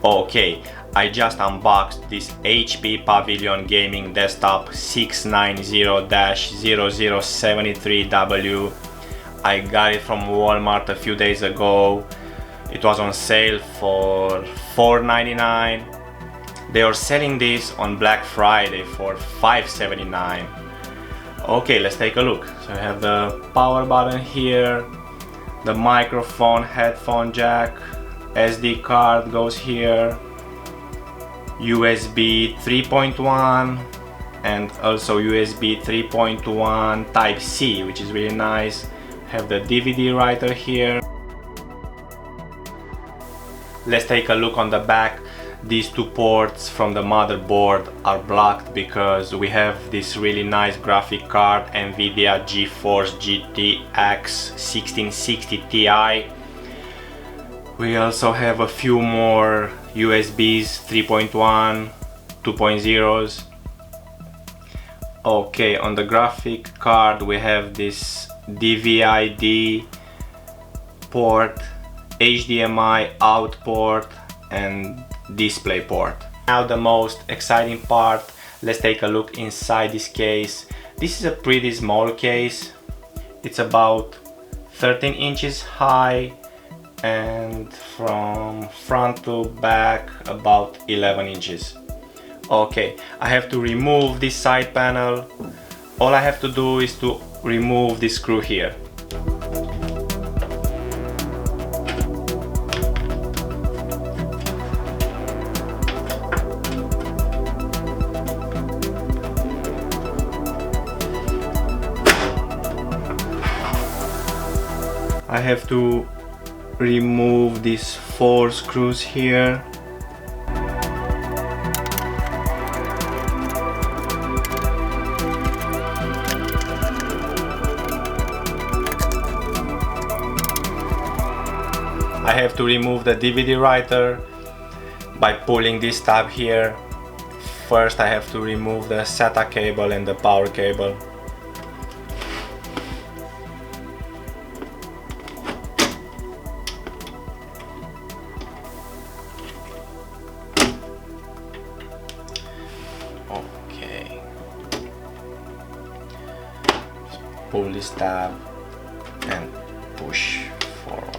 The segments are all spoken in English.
Okay, I just unboxed this HP Pavilion gaming desktop 690-0073W. I got it from Walmart a few days ago. It was on sale for $4.99. They are selling this on Black Friday for $5.79. Okay, let's take a look. So I have the power button here, the microphone, headphone jack, SD card goes here, USB 3.1 and also USB 3.1 Type C, which is really nice. Have the DVD writer here. Let's take a look on the back. These two ports from the motherboard are blocked because we have this really nice graphic card, NVIDIA GeForce GTX 1660 Ti. We also have a few more USBs 3.1, 2.0s. Okay, on the graphic card we have this DVI-D port, HDMI out port and display port. Now the most exciting part, let's take a look inside this case. This is a pretty small case. It's about 13 inches high and from front to back about 11 inches. Okay, I have to remove this side panel. All I have to do is to remove this screw here. I have to remove these 4 screws here. I have to remove the DVD writer by pulling this tab here. First I have to remove the SATA cable and the power cable. Okay. Just pull this tab and push forward.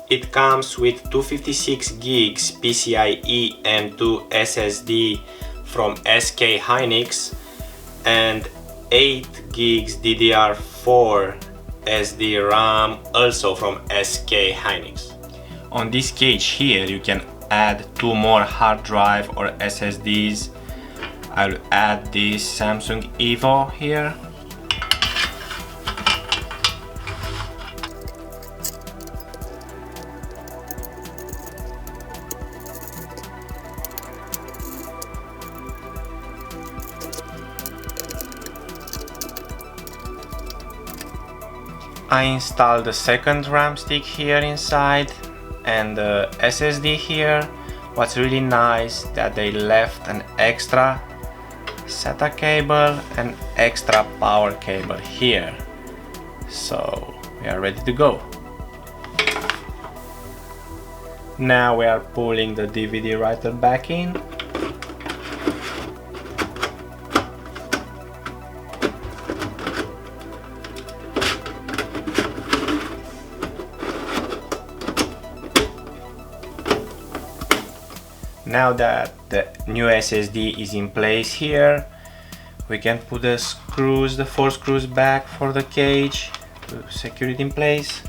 It comes with 256 gigs PCIe M2 SSD from SK Hynix and 8 gigs DDR4 SD RAM also from SK Hynix. On this cage here you can add 2 more hard drive or SSDs. I'll add this Samsung Evo here. I installed the second RAM stick here inside and the SSD here. What's really nice that they left an extra SATA cable and extra power cable here. So we are ready to go. Now we are pulling the DVD writer back in. Now that the new SSD is in place here, we can put the 4 screws back for the cage to secure it in place.